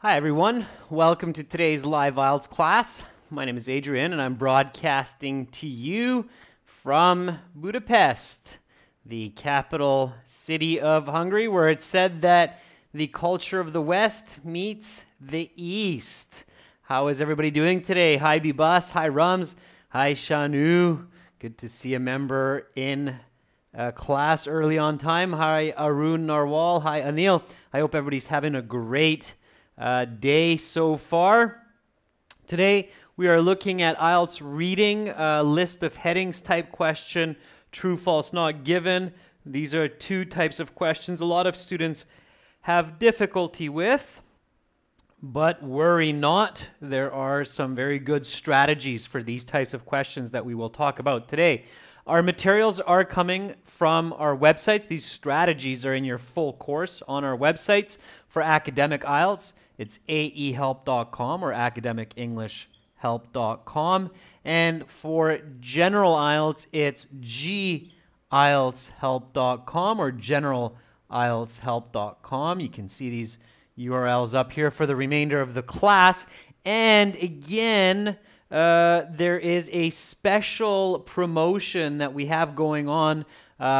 Hi everyone, welcome to today's live IELTS class. My name is Adrian and I'm broadcasting to you from Budapest, the capital city of Hungary, where it's said that the culture of the West meets the East. How is everybody doing today? Hi Bibas, hi Rums, hi Shanu. Good to see a member in class early on time. Hi Arun Narwal, hi Anil. I hope everybody's having a great day so far. Today we are looking at IELTS reading, list of headings type question, true, false, not given. These are two types of questions a lot of students have difficulty with, but worry not. There are some very good strategies for these types of questions that we will talk about today. Our materials are coming from our websites. These strategies are in your full course on our websites. For academic IELTS, it's aehelp.com or academicenglishhelp.com. And for general IELTS, it's gieltshelp.com or generalieltshelp.com. You can see these URLs up here for the remainder of the class. And again, there is a special promotion that we have going on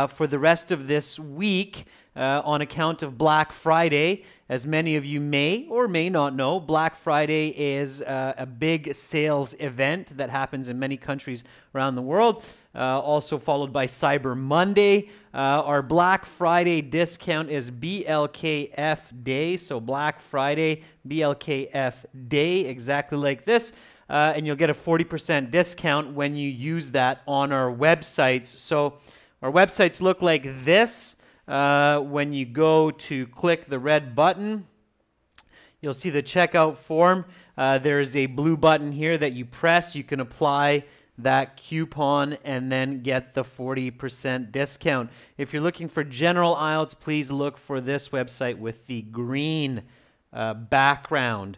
for the rest of this week on account of Black Friday. As many of you may or may not know, Black Friday is a big sales event that happens in many countries around the world, also followed by Cyber Monday. Our Black Friday discount is BLKF Day, so Black Friday, BLKF Day, exactly like this. And you'll get a 40% discount when you use that on our websites. So our websites look like this. When you go to click the red button, you'll see the checkout form. There is a blue button here that you press. You can apply that coupon and then get the 40% discount. If you're looking for general IELTS, please look for this website with the green background.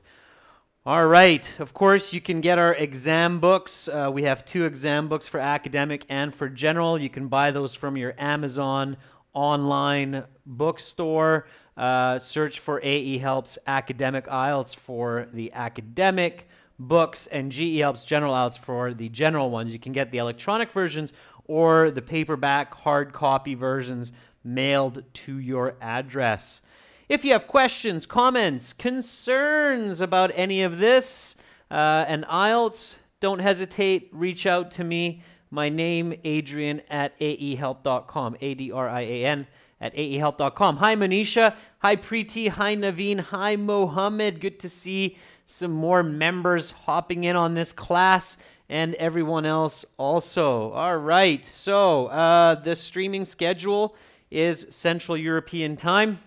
All right, of course, you can get our exam books. We have 2 exam books for academic and for general. You can buy those from your Amazon online bookstore. Search for AE Helps Academic IELTS for the academic books and GE Helps General IELTS for the general ones. You can get the electronic versions or the paperback hard copy versions mailed to your address. If you have questions, comments, concerns about any of this and IELTS, don't hesitate, reach out to me. My name, Adrian at aehelp.com, ADRIAN at aehelp.com. Hi, Manisha. Hi, Preeti. Hi, Naveen. Hi, Mohammed. Good to see some more members hopping in on this class and everyone else also. All right, so the streaming schedule is Central European Time.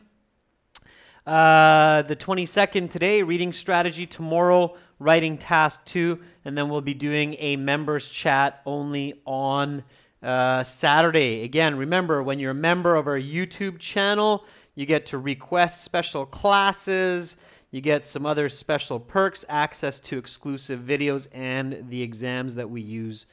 The 22nd today, reading strategy. Tomorrow, writing task 2, and then we'll be doing a members chat only on Saturday. Again, remember, when you're a member of our YouTube channel, you get to request special classes, you get some other special perks, access to exclusive videos, and the exams that we use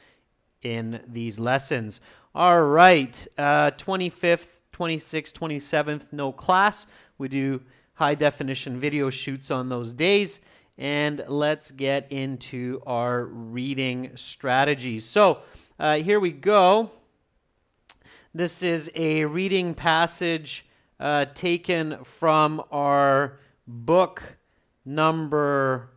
in these lessons. All right, 25th, 26th, 27th, no class. We do high definition video shoots on those days. And let's get into our reading strategies. So here we go. This is a reading passage taken from our book number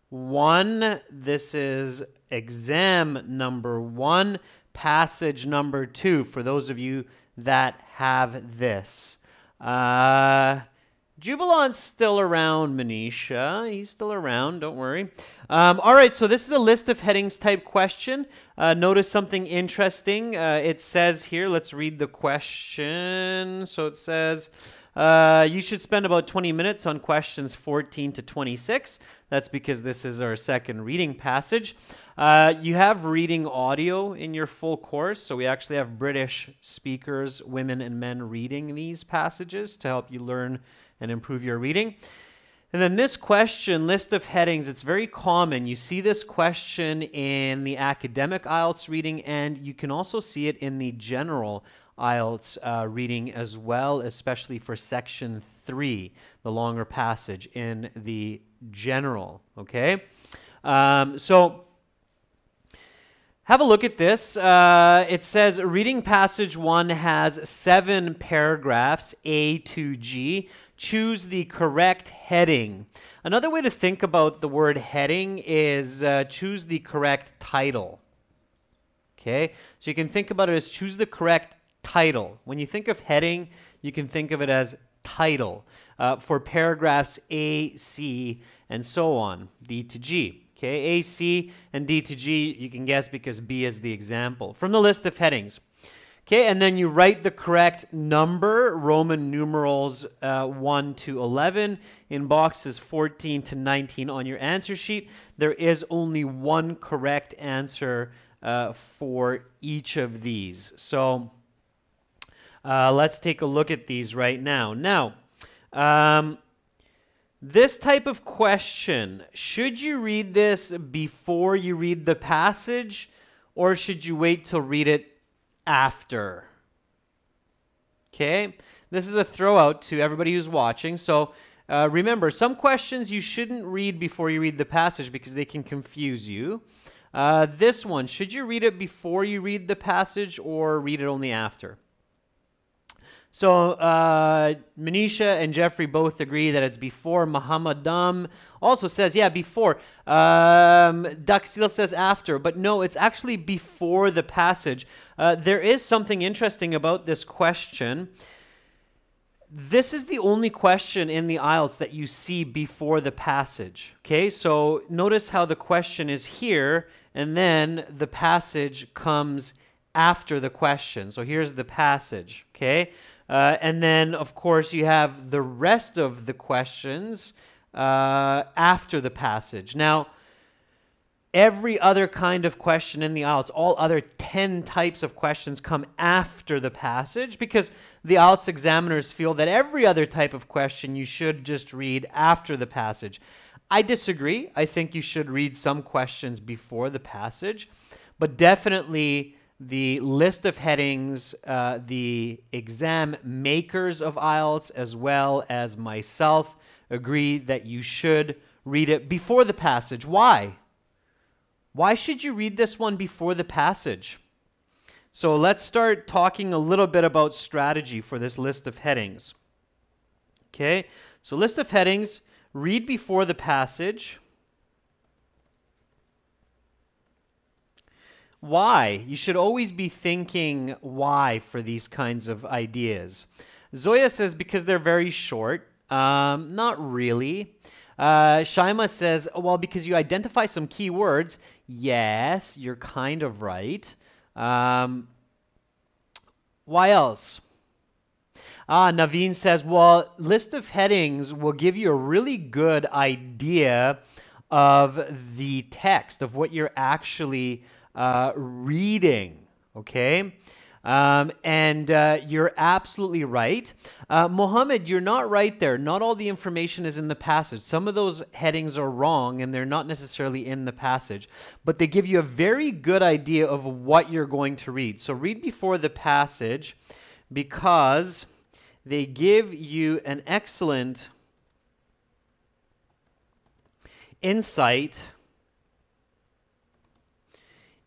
1. This is exam number 1, passage number 2, for those of you that have this. Jubilant's still around, Manisha. He's still around, don't worry. All right, so this is a list of headings type question. Notice something interesting. It says here, let's read the question. So it says, you should spend about 20 minutes on questions 14 to 26. That's because this is our second reading passage. You have reading audio in your full course, so we actually have British speakers, women and men, reading these passages to help you learn and improve your reading. And then this question, list of headings, it's very common. You see this question in the academic IELTS reading, and you can also see it in the general IELTS reading as well, especially for section 3, the longer passage in the general, okay? So have a look at this. It says reading passage 1 has 7 paragraphs, A to G. Choose the correct heading. Another way to think about the word heading is choose the correct title. Okay, so you can think about it as choose the correct title. When you think of heading, you can think of it as title for paragraphs A, C, and so on, D to G. Okay, A, C, and D to G, you can guess because B is the example. From the list of headings. Okay, and then you write the correct number, Roman numerals 1 to 11, in boxes 14 to 19 on your answer sheet. There is only one correct answer for each of these. So let's take a look at these right now. Now, this type of question, should you read this before you read the passage, or should you wait till read it after? Okay, this is a throw out to everybody who's watching. So remember, some questions you shouldn't read before you read the passage because they can confuse you. This one, should you read it before you read the passage or read it only after? So Manisha and Jeffrey both agree that it's before. Muhammadam also says, yeah, before. Daxil says after, but no, it's actually before the passage. There is something interesting about this question. This is the only question in the IELTS that you see before the passage. Okay, so notice how the question is here, and then the passage comes after the question. So here's the passage, okay? And then, of course, you have the rest of the questions after the passage. Now, every other kind of question in the IELTS, all other 10 types of questions come after the passage because the IELTS examiners feel that every other type of question you should just read after the passage. I disagree. I think you should read some questions before the passage, but definitely the list of headings, the exam makers of IELTS, as well as myself, agree that you should read it before the passage. Why? Why should you read this one before the passage? So let's start talking a little bit about strategy for this list of headings. Okay, so list of headings, read before the passage. Why? You should always be thinking why for these kinds of ideas. Zoya says because they're very short. Not really. Shaima says, well, because you identify some key words. Yes, you're kind of right. Why else? Naveen says, well, list of headings will give you a really good idea of the text, of what you're actually reading, okay? And you're absolutely right. Mohammed, you're not right there. Not all the information is in the passage. Some of those headings are wrong and they're not necessarily in the passage, but they give you a very good idea of what you're going to read. So read before the passage because they give you an excellent insight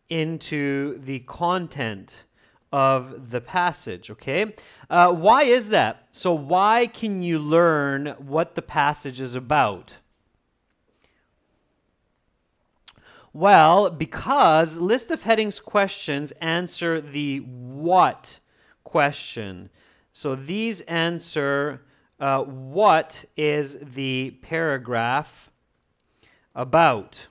into the content of the passage, okay? Why is that? So why can you learn what the passage is about? Well, because list of headings questions answer the what question. So these answer what is the paragraph about,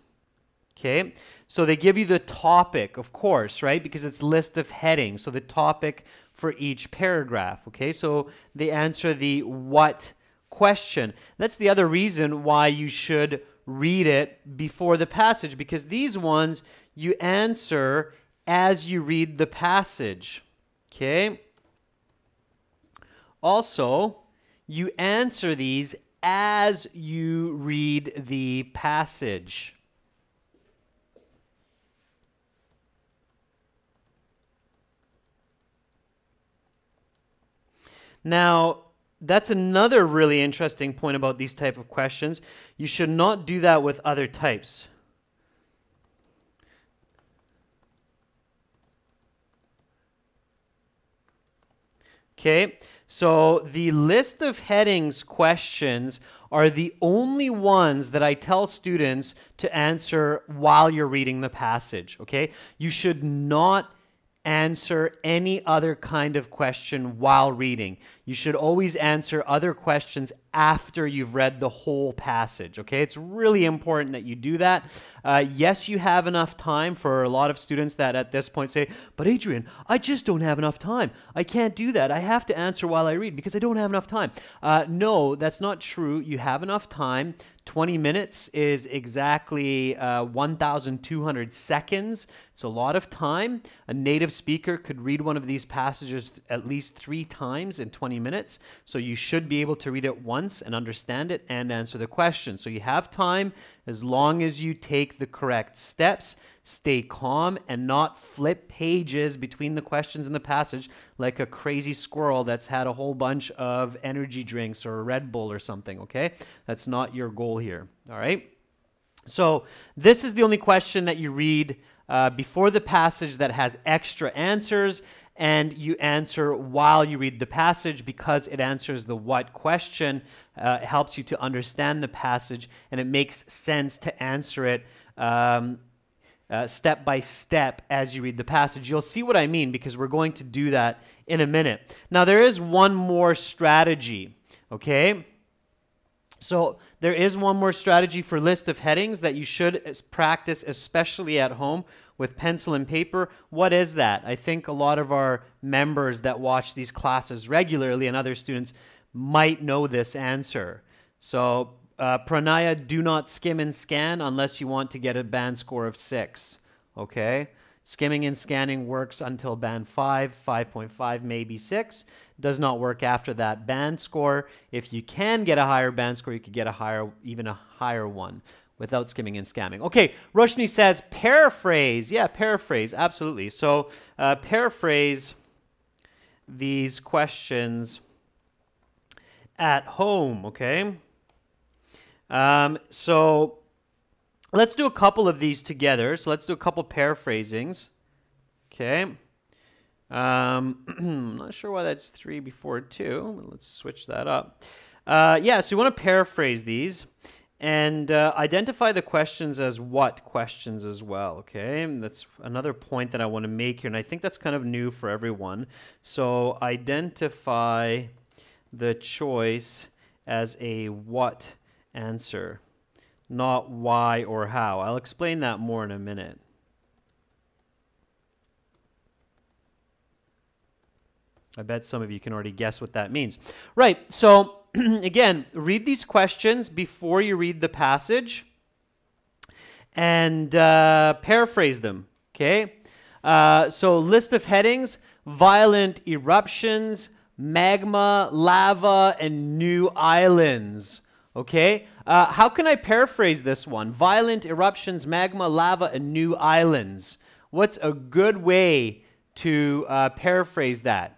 okay? So they give you the topic, of course, right? Because it's list of headings. So the topic for each paragraph, okay? So they answer the what question. That's the other reason why you should read it before the passage, because these ones you answer as you read the passage, okay? Also, you answer these as you read the passage. Now, that's another really interesting point about these type of questions. You should not do that with other types. Okay, so the list of headings questions are the only ones that I tell students to answer while you're reading the passage, okay? You should not answer any other kind of question while reading. You should always answer other questions after you've read the whole passage, okay? It's really important that you do that. Yes, you have enough time for a lot of students that at this point say, but Adrian, I just don't have enough time. I can't do that. I have to answer while I read because I don't have enough time. No, that's not true. You have enough time. 20 minutes is exactly 1,200 seconds. It's a lot of time. A native speaker could read one of these passages at least 3 times in 20 minutes. So you should be able to read it once and understand it and answer the question. So you have time as long as you take the correct steps, stay calm, and not flip pages between the questions in the passage like a crazy squirrel that's had a whole bunch of energy drinks or a Red Bull or something, okay? That's not your goal here, all right? So this is the only question that you read before the passage that has extra answers, and you answer while you read the passage because it answers the what question. It helps you to understand the passage, and it makes sense to answer it step by step as you read the passage. You'll see what I mean because we're going to do that in a minute. Now, there is one more strategy, okay? So there is one more strategy for list of headings that you should practice, especially at home with pencil and paper. What is that? I think a lot of our members that watch these classes regularly and other students might know this answer. So Pranaya, do not skim and scan unless you want to get a band score of 6, okay? Skimming and scanning works until band 5, 5.5, maybe 6. Does not work after that band score. If you can get a higher band score, you could get a higher, even a higher one without skimming and scamming. Okay, Roshni says paraphrase. Yeah, paraphrase, absolutely. So paraphrase these questions at home, okay? So let's do a couple of these together. So let's do a couple paraphrasings. Okay. I'm not sure why that's 3 before 2. Let's switch that up. Yeah, so you want to paraphrase these and identify the questions as what questions as well, okay? And that's another point that I want to make here, and I think that's kind of new for everyone. So identify the choice as a what answer, not why or how. I'll explain that more in a minute. I bet some of you can already guess what that means. Right, so again, read these questions before you read the passage and paraphrase them, okay? So list of headings: violent eruptions, magma, lava, and new islands. Okay, how can I paraphrase this one? Violent eruptions, magma, lava, and new islands. What's a good way to paraphrase that?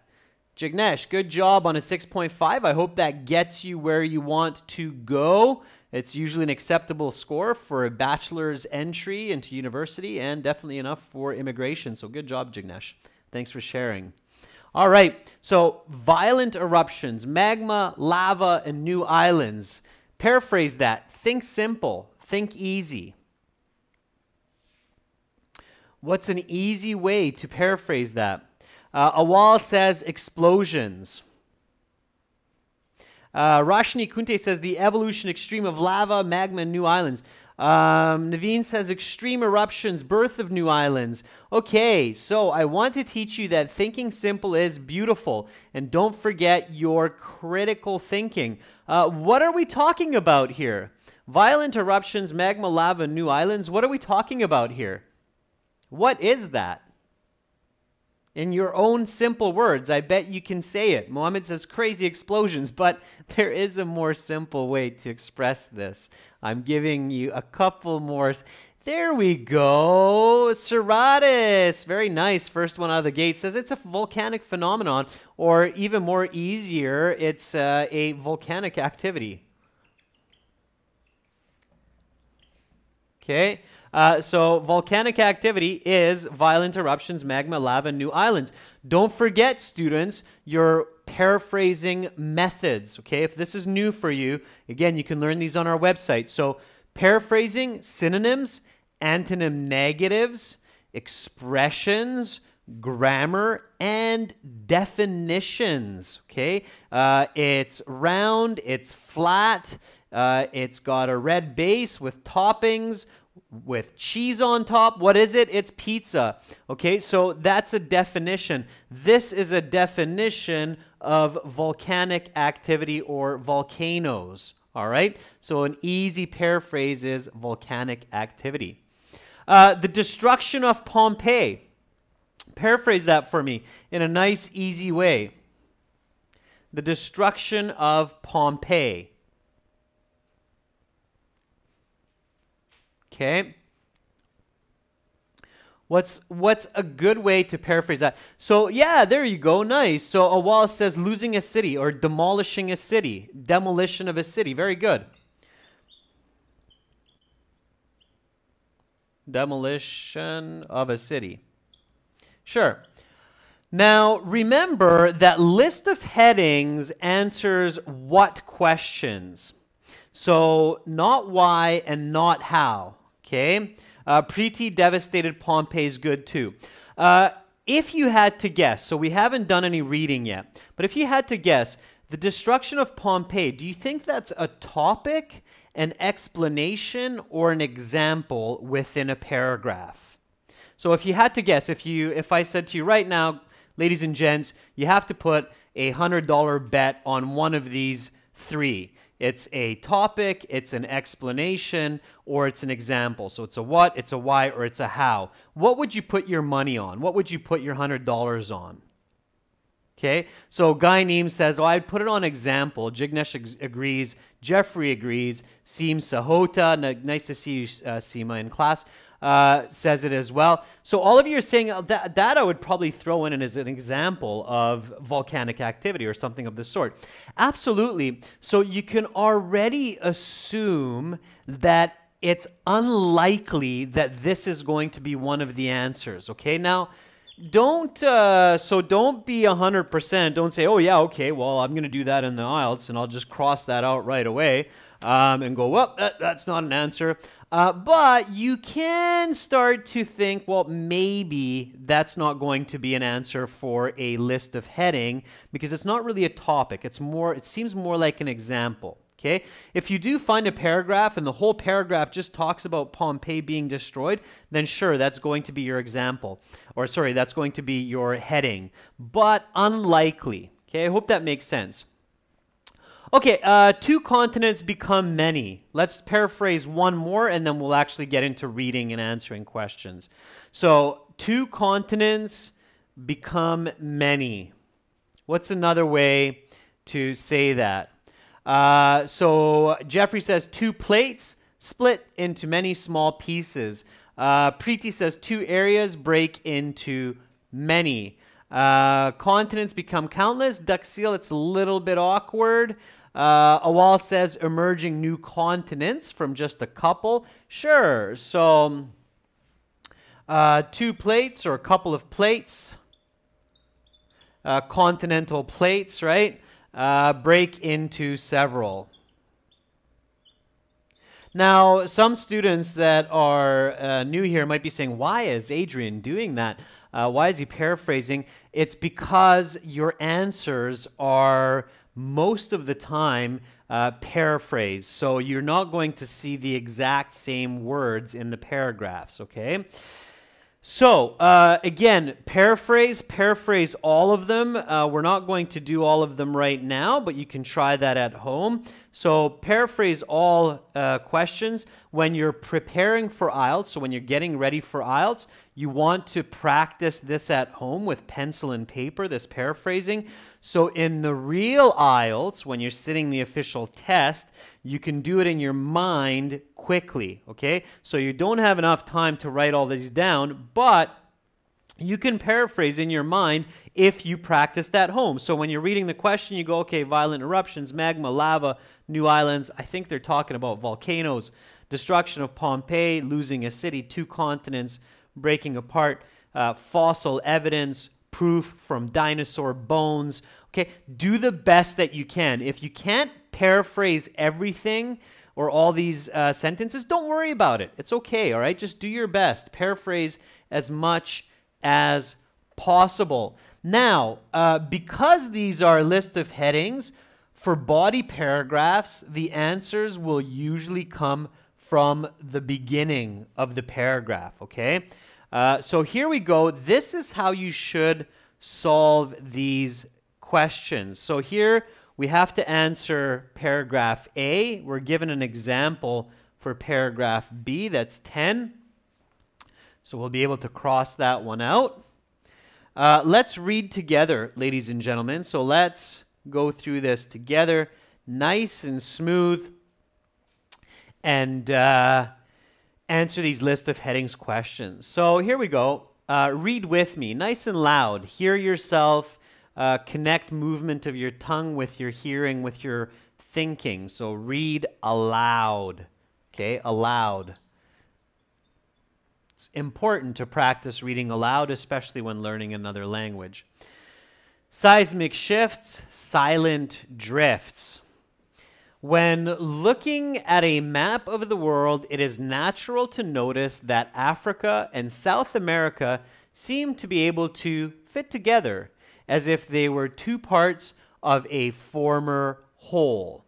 Jignesh, good job on a 6.5. I hope that gets you where you want to go. It's usually an acceptable score for a bachelor's entry into university and definitely enough for immigration. So good job, Jignesh. Thanks for sharing. All right, so violent eruptions, magma, lava, and new islands. Paraphrase that. Think simple. Think easy. What's an easy way to paraphrase that? Awal says explosions. Rashni Kunte says the evolution extreme of lava, magma, and new islands. Naveen says extreme eruptions, birth of new islands. Okay, so I want to teach you that thinking simple is beautiful. And don't forget your critical thinking. What are we talking about here? Violent eruptions, magma, lava, new islands. What are we talking about here? What is that? In your own simple words, I bet you can say it. Mohammed says crazy explosions, but there is a more simple way to express this. I'm giving you a couple more. There we go. Serratus. Very nice. First one out of the gate says it's a volcanic phenomenon, or even more easier, it's a volcanic activity. Okay. So volcanic activity is violent eruptions, magma, lava, new islands. Don't forget, students, your paraphrasing methods. Okay. If this is new for you, again, you can learn these on our website. So paraphrasing, synonyms, antonym negatives, expressions, grammar, and definitions. Okay, it's round, it's flat, it's got a red base with toppings, with cheese on top. What is it? It's pizza. Okay, so that's a definition. This is a definition of volcanic activity or volcanoes. All right, so an easy paraphrase is volcanic activity. The destruction of Pompeii. Paraphrase that for me in a nice, easy way. The destruction of Pompeii. Okay. What's a good way to paraphrase that? So yeah, there you go. Nice. So a wall says losing a city or demolishing a city. Demolition of a city. Very good. Demolition of a city. Sure. Now, remember that list of headings answers what questions? So, not why and not how. Okay? Pretty devastated Pompeii is good too. If you had to guess, so we haven't done any reading yet, but if you had to guess, the destruction of Pompeii, do you think that's a topic, an explanation, or an example within a paragraph? So if you had to guess, if I said to you right now, ladies and gents, you have to put a $100 bet on one of these three. It's a topic, it's an explanation, or it's an example. So it's a what, it's a why, or it's a how. What would you put your money on? What would you put your $100 on? Okay, so Guy Neem says, oh, I'd put it on example. Jignesh agrees. Jeffrey agrees. Seem Sahota, nice to see you, Seema, in class, says it as well. So all of you are saying that I would probably throw in as an example of volcanic activity or something of the sort. Absolutely. So you can already assume that it's unlikely that this is going to be one of the answers. Okay, now, don't be 100%. Don't say, oh yeah, okay, well, I'm going to do that in the IELTS and I'll just cross that out right away and go, well, that's not an answer. But you can start to think, well, maybe that's not going to be an answer for a list of heading because it's not really a topic. It seems more like an example. Okay, if you do find a paragraph and the whole paragraph just talks about Pompeii being destroyed, then sure, that's going to be your example. Or sorry, that's going to be your heading. But unlikely. Okay, I hope that makes sense. Okay, two continents become many. Let's paraphrase one more and then we'll actually get into reading and answering questions. So, two continents become many. What's another way to say that? So Jeffrey says two plates split into many small pieces. Preeti says two areas break into many. Continents become countless. Duxil, it's a little bit awkward. Awal says emerging new continents from just a couple. Sure. So two plates or a couple of plates. Continental plates, right? Break into several. Now, some students that are new here might be saying, why is Adrian doing that? Why is he paraphrasing? It's because your answers are most of the time paraphrased. So you're not going to see the exact same words in the paragraphs, okay? So, again, paraphrase all of them. We're not going to do all of them right now, but you can try that at home. So, paraphrase all questions. When you're preparing for IELTS, so when you're getting ready for IELTS, you want to practice this at home with pencil and paper, this paraphrasing. So, in the real IELTS, when you're sitting the official test, you can do it in your mind quickly, okay? So you don't have enough time to write all these down, but you can paraphrase in your mind if you practiced at home. So when you're reading the question, you go, okay, violent eruptions, magma, lava, new islands. I think they're talking about volcanoes, destruction of Pompeii, losing a city, 2 continents breaking apart, fossil evidence, proof from dinosaur bones. Okay, do the best that you can. If you can't paraphrase everything or all these sentences, don't worry about it. It's okay, all right? Just do your best. Paraphrase as much as possible. Now, because these are a list of headings, for body paragraphs, the answers will usually come from the beginning of the paragraph, okay? So here we go. This is how you should solve these questions. So here we have to answer paragraph A. We're given an example for paragraph B. That's 10. So we'll be able to cross that one out. Let's read together, ladies and gentlemen. So let's go through this together, nice and smooth, and answer these list of headings questions. So here we go. Read with me, nice and loud. Hear yourself. Connect movement of your tongue with your hearing, with your thinking. So read aloud, okay, aloud. It's important to practice reading aloud, especially when learning another language. Seismic shifts, silent drifts. When looking at a map of the world, it is natural to notice that Africa and South America seem to be able to fit together as if they were 2 parts of a former whole.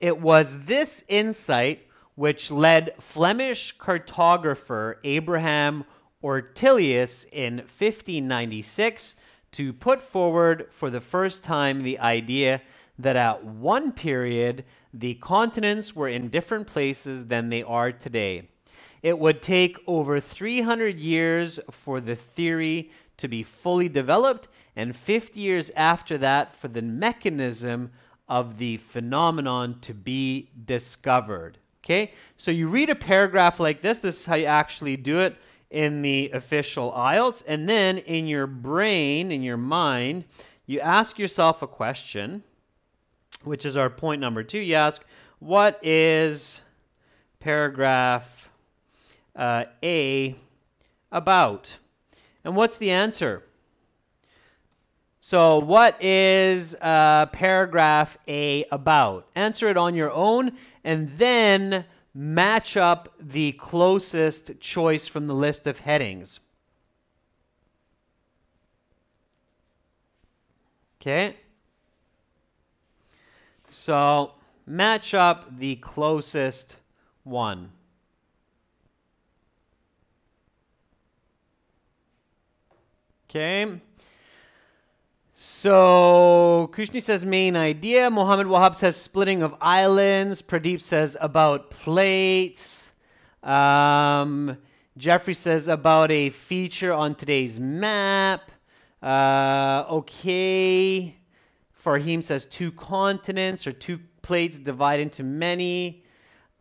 It was this insight which led Flemish cartographer Abraham Ortelius in 1596 to put forward for the first time the idea that at one period the continents were in different places than they are today. It would take over 300 years for the theory to be fully developed, and 50 years after that for the mechanism of the phenomenon to be discovered. Okay, so you read a paragraph like this. This is how you actually do it in the official IELTS. And then in your brain, in your mind, you ask yourself a question, which is our point number 2. You ask, what is paragraph A about? And what's the answer? So what is paragraph A about? Answer it on your own, and then match up the closest choice from the list of headings. Okay? So match up the closest one. Okay? So Kushni says main idea. Mohammed Wahab says splitting of islands. Pradeep says about plates. Jeffrey says about a feature on today's map. Okay. Farhim says 2 continents or 2 plates divide into many.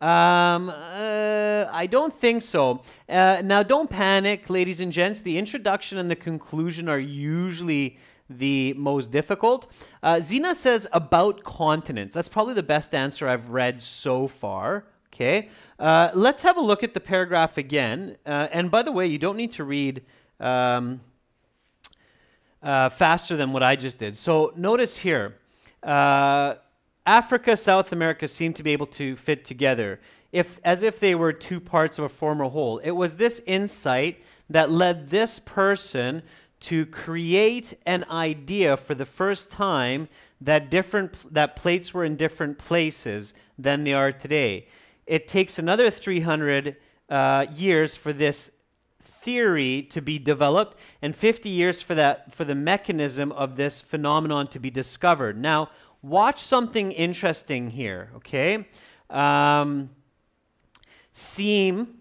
I don't think so. Now don't panic, ladies and gents. The introduction and the conclusion are usually the most difficult. Zena says about continents. That's probably the best answer I've read so far. Okay, let's have a look at the paragraph again. And by the way, you don't need to read faster than what I just did. So notice here, Africa, South America seem to be able to fit together as if they were 2 parts of a former whole. It was this insight that led this person to create an idea for the first time that plates were in different places than they are today. It takes another 300 years for this theory to be developed, and 50 years for the mechanism of this phenomenon to be discovered. Now, watch something interesting here, okay? Seem,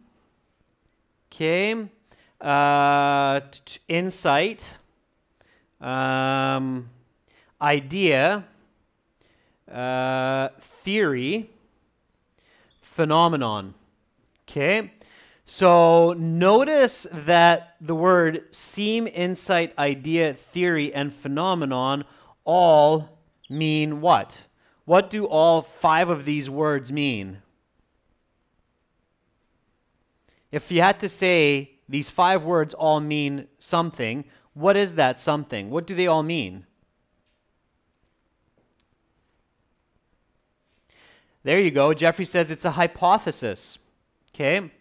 okay? Insight, idea, theory, phenomenon. Okay? So notice that the word seem, insight, idea, theory, and phenomenon all mean what? What do all 5 of these words mean? If you had to say these 5 words all mean something, what is that something? What do they all mean? There you go. Jeffrey says it's a hypothesis. Okay?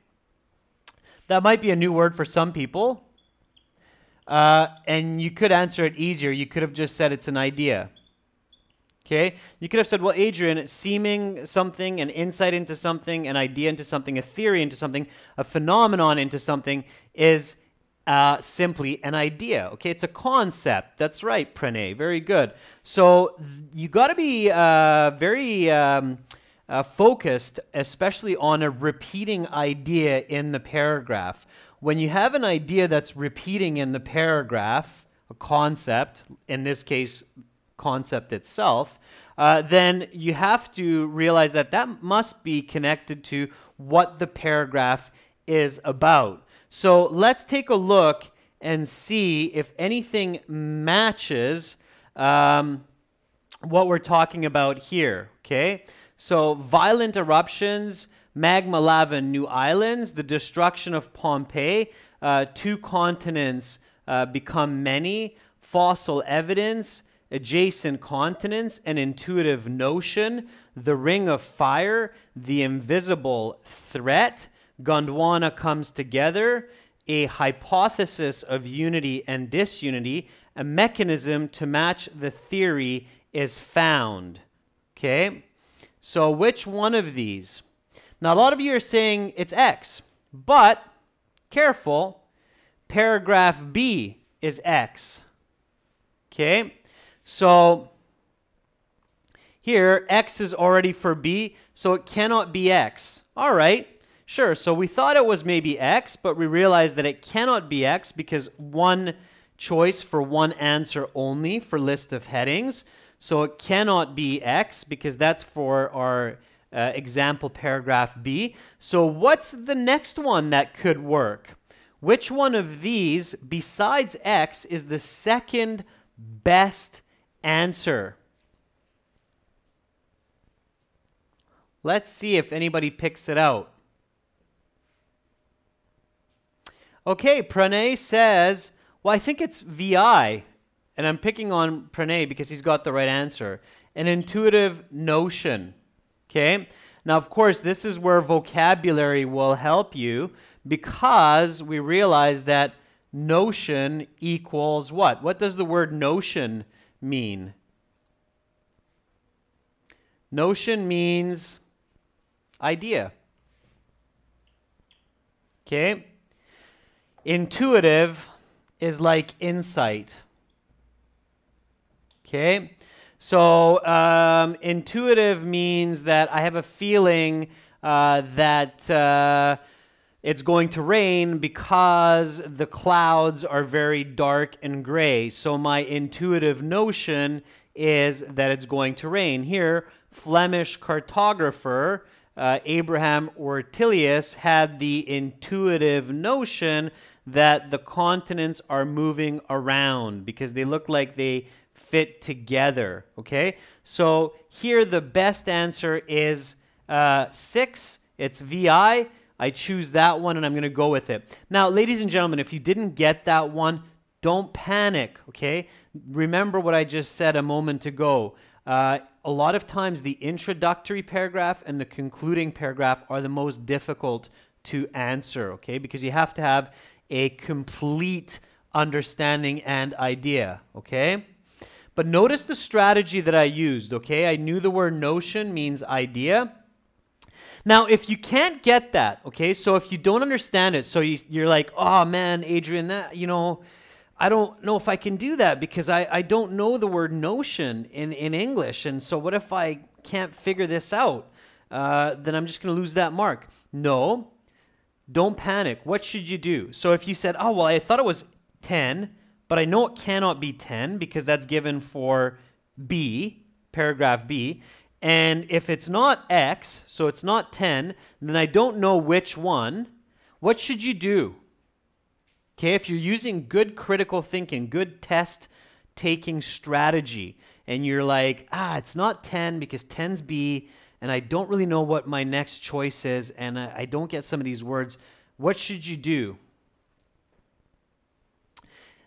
That might be a new word for some people. And you could answer it easier. You could have just said it's an idea. Okay? You could have said, well, Adrian, seeming something, an insight into something, an idea into something, a theory into something, a phenomenon into something is simply an idea. Okay? It's a concept. That's right, Pranay. Very good. So you got to be very focused, especially on a repeating idea in the paragraph. When you have an idea that's repeating in the paragraph, a concept, in this case, concept itself, then you have to realize that that must be connected to what the paragraph is about. So let's take a look and see if anything matches what we're talking about here, okay? So violent eruptions, magma lava in new islands, the destruction of Pompeii, 2 continents become many, fossil evidence, adjacent continents, an intuitive notion, the ring of fire, the invisible threat, Gondwana comes together, a hypothesis of unity and disunity, a mechanism to match the theory is found. Okay? So which one of these? Now, a lot of you are saying it's X, but careful, paragraph B is X. Okay? So here, X is already for B, so it cannot be X. All right, sure. So we thought it was maybe X, but we realized that it cannot be X because one choice for one answer only for list of headings. So it cannot be X because that's for our example paragraph B. So what's the next one that could work? Which one of these besides X is the second best answer? Let's see if anybody picks it out. Okay, Pranay says, well, I think it's VI. And I'm picking on Pranay because he's got the right answer. An intuitive notion. Okay? Now, of course, this is where vocabulary will help you because we realize that notion equals what? What does the word notion mean? Notion means idea. Okay? Intuitive is like insight. Okay? So intuitive means that I have a feeling that it's going to rain because the clouds are very dark and gray. So my intuitive notion is that it's going to rain. Here, Flemish cartographer Abraham Ortelius had the intuitive notion that the continents are moving around because they look like they fit together, okay? So here the best answer is 6. It's VI. I choose that one and I'm going to go with it. Now, ladies and gentlemen, if you didn't get that one, don't panic, okay? Remember what I just said a moment ago. A lot of times the introductory paragraph and the concluding paragraph are the most difficult to answer, okay? Because you have to have a complete understanding and idea, okay? But notice the strategy that I used, okay? I knew the word notion means idea. Now, if you can't get that, okay, so if you don't understand it, so you're like, oh man, Adrian, that, you know, I don't know if I can do that because I don't know the word notion in English. And so what if I can't figure this out? Then I'm just going to lose that mark. No, don't panic. What should you do? So if you said, oh, well, I thought it was 10, but I know it cannot be 10 because that's given for B, paragraph B. And if it's not X, so it's not 10, then I don't know which one. What should you do? Okay, if you're using good critical thinking, good test taking strategy, and you're like, it's not 10 because 10's B, and I don't really know what my next choice is, and I don't get some of these words, what should you do?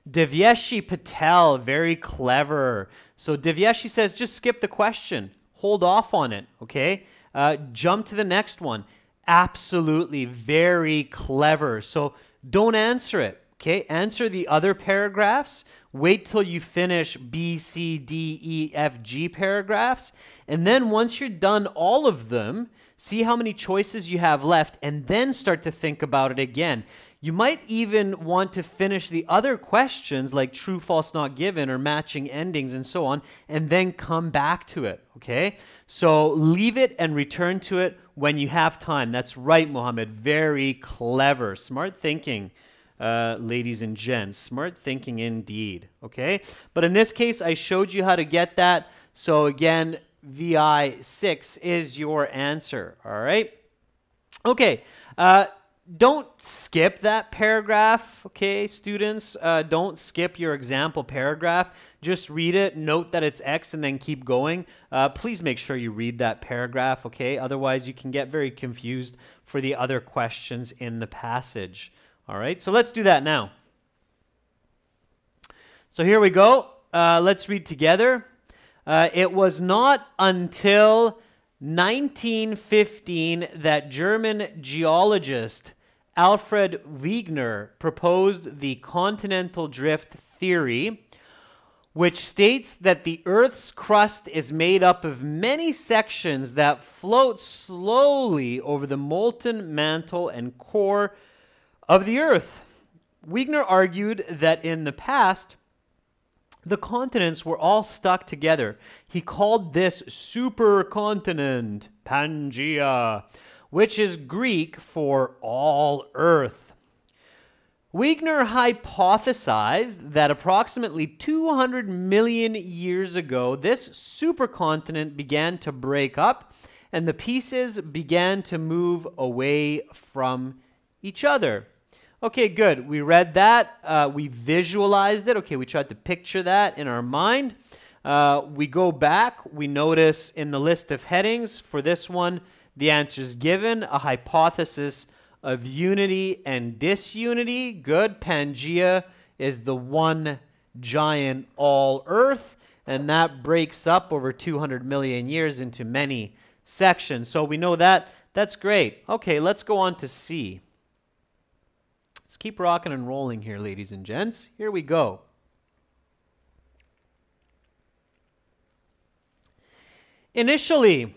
Devyeshi Patel, very clever. So Devyeshi says, just skip the question. Hold off on it, okay? Jump to the next one. Absolutely, very clever. So don't answer it, okay? Answer the other paragraphs. Wait till you finish B, C, D, E, F, G paragraphs. And then once you're done all of them, see how many choices you have left, and then start to think about it again. You might even want to finish the other questions like true, false, not given, or matching endings and so on, and then come back to it, okay? So leave it and return to it when you have time. That's right, Mohammed. Very clever. Smart thinking, ladies and gents. Smart thinking indeed, okay? But in this case, I showed you how to get that. So again, VI 6 is your answer, all right? Okay. Don't skip that paragraph, okay, students? Don't skip your example paragraph. Just read it, note that it's X, and then keep going. Please make sure you read that paragraph, okay? Otherwise, you can get very confused for the other questions in the passage. All right, so let's do that now. So here we go. Let's read together. It was not until 1915 that German geologist Alfred Wegener proposed the continental drift theory, which states that the Earth's crust is made up of many sections that float slowly over the molten mantle and core of the Earth. Wegener argued that in the past, the continents were all stuck together. He called this supercontinent Pangaea, which is Greek for all Earth. Wegener hypothesized that approximately 200 million years ago, this supercontinent began to break up and the pieces began to move away from each other. Okay, good. We read that. We visualized it. Okay, we tried to picture that in our mind. We go back. We notice in the list of headings for this one, the answer is given, a hypothesis of unity and disunity. Good. Pangaea is the one giant all-Earth, and that breaks up over 200 million years into many sections. So we know that. That's great. Okay, let's go on to C. Let's keep rocking and rolling here, ladies and gents. Here we go. Initially,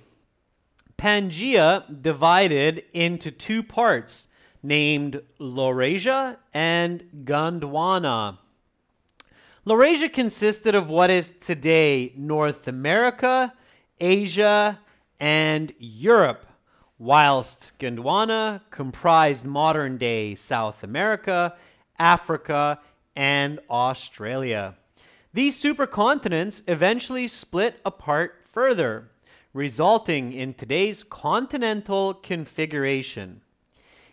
Pangaea divided into two parts named Laurasia and Gondwana. Laurasia consisted of what is today North America, Asia, and Europe, whilst Gondwana comprised modern-day South America, Africa, and Australia. These supercontinents eventually split apart further, resulting in today's continental configuration.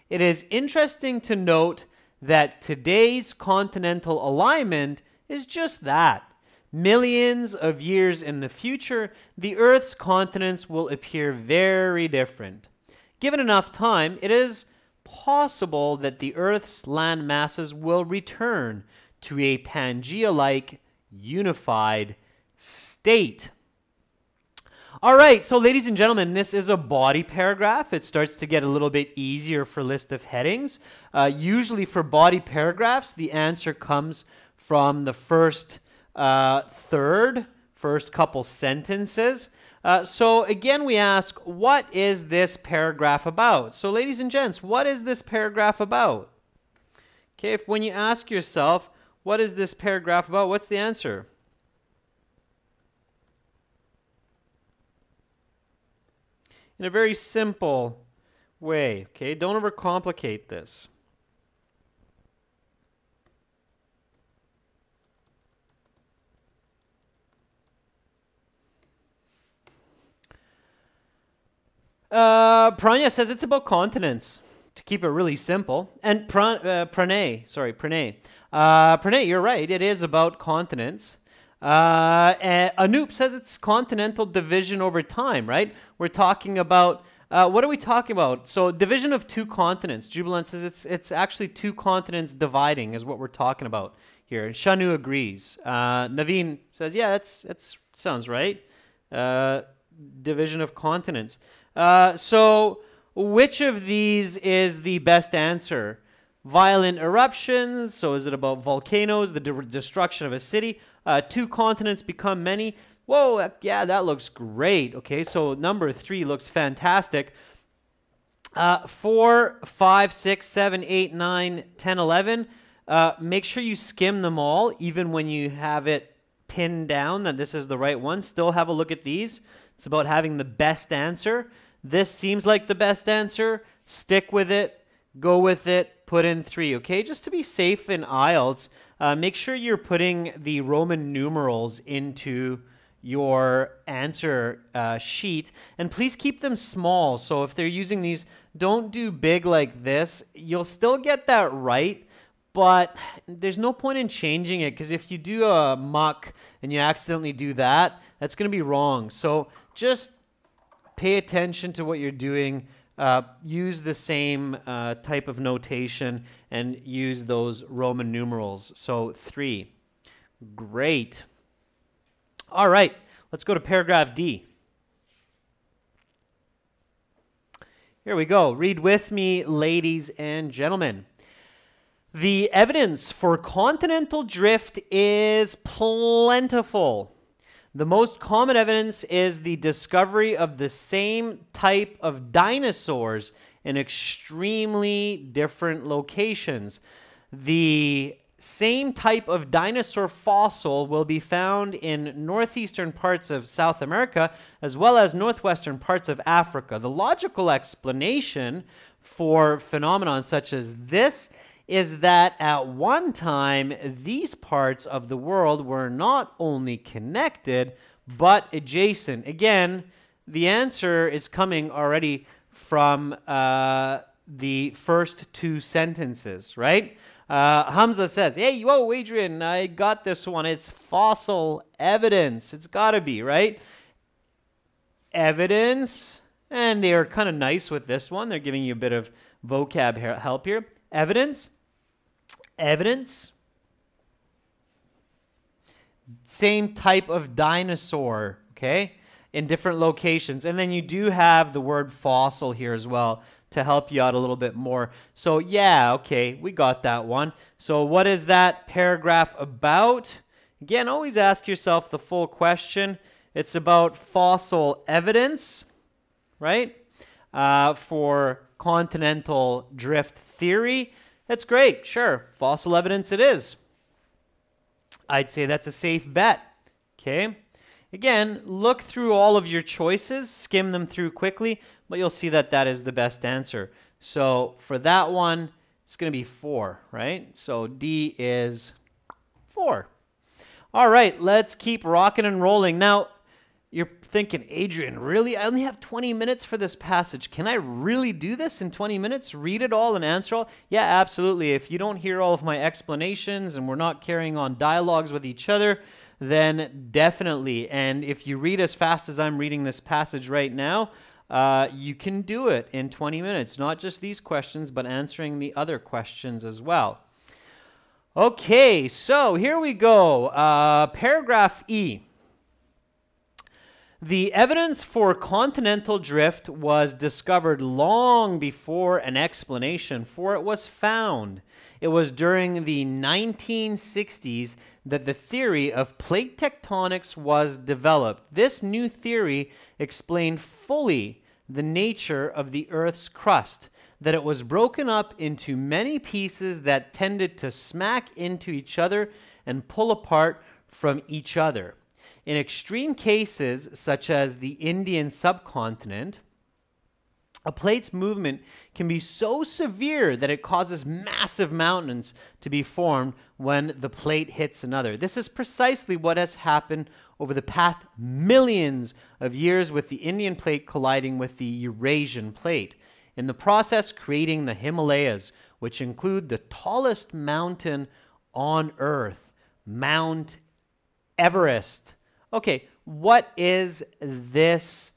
It is interesting to note that today's continental alignment is just that. Millions of years in the future, the Earth's continents will appear very different. Given enough time, it is possible that the Earth's land masses will return to a Pangaea-like unified state. All right, so ladies and gentlemen, this is a body paragraph. It starts to get a little bit easier for list of headings. Usually for body paragraphs, the answer comes from the first couple sentences. So again, we ask, what is this paragraph about? So ladies and gents, what is this paragraph about? Okay, if when you ask yourself, what is this paragraph about, what's the answer? In a very simple way, okay? Don't overcomplicate this. Pranya says it's about continents, to keep it really simple. And Pranay, you're right. It is about continents. And Anoop says it's continental division over time, right? We're talking about, what are we talking about? So division of two continents. Jubilant says it's actually two continents dividing is what we're talking about here. Shanu agrees. Naveen says, yeah, that's sounds right. Division of continents. So which of these is the best answer? Violent eruptions. So is it about volcanoes, the destruction of a city? Two continents become many. Whoa, yeah, that looks great. Okay, so number 3 looks fantastic. 4, 5, 6, 7, 8, 9, 10, 11. Make sure you skim them all, even when you have it pinned down that this is the right one. Still have a look at these. It's about having the best answer. This seems like the best answer. Stick with it. Go with it. Put in 3, okay? Just to be safe in IELTS, make sure you're putting the Roman numerals into your answer sheet, and please keep them small. So if they're using these, don't do big like this. You'll still get that right, but there's no point in changing it, because if you do a muck and you accidentally do that, that's going to be wrong. So just pay attention to what you're doing. Use the same type of notation and use those Roman numerals. So 3. Great. All right, let's go to paragraph D. Here we go. Read with me, ladies and gentlemen. The evidence for continental drift is plentiful. The most common evidence is the discovery of the same type of dinosaurs in extremely different locations. The same type of dinosaur fossil will be found in northeastern parts of South America as well as northwestern parts of Africa. The logical explanation for phenomena such as this is that at one time, these parts of the world were not only connected, but adjacent. Again, the answer is coming already from the first 2 sentences, right? Hamza says, hey, whoa, Adrian, I got this one. It's fossil evidence. It's got to be, right? Evidence. And they are kind of nice with this one. They're giving you a bit of vocab help here. Evidence. Evidence. Same type of dinosaur, okay, in different locations. And then you do have the word fossil here as well to help you out a little bit more. So yeah, okay, we got that one. So what is that paragraph about? Again, always ask yourself the full question. It's about fossil evidence, right, for continental drift theory. That's great, sure. Fossil evidence it is. I'd say that's a safe bet, okay? Again, look through all of your choices, skim them through quickly, but you'll see that that is the best answer. So for that one, it's going to be 4, right? So D is 4. All right, let's keep rocking and rolling. Now, you're thinking, Adrian, really? I only have 20 minutes for this passage. Can I really do this in 20 minutes? Read it all and answer all? Yeah, absolutely. If you don't hear all of my explanations and we're not carrying on dialogues with each other, then definitely. And if you read as fast as I'm reading this passage right now, you can do it in 20 minutes. Not just these questions, but answering the other questions as well. Okay, so here we go. Paragraph E. The evidence for continental drift was discovered long before an explanation for it was found. It was during the 1960s that the theory of plate tectonics was developed. This new theory explained fully the nature of the Earth's crust, that it was broken up into many pieces that tended to smack into each other and pull apart from each other. In extreme cases, such as the Indian subcontinent, A plate's movement can be so severe that it causes massive mountains to be formed when the plate hits another. This is precisely what has happened over the past millions of years with the Indian plate colliding with the Eurasian plate, in the process creating the Himalayas, which include the tallest mountain on Earth, Mount Everest. Okay, what is this?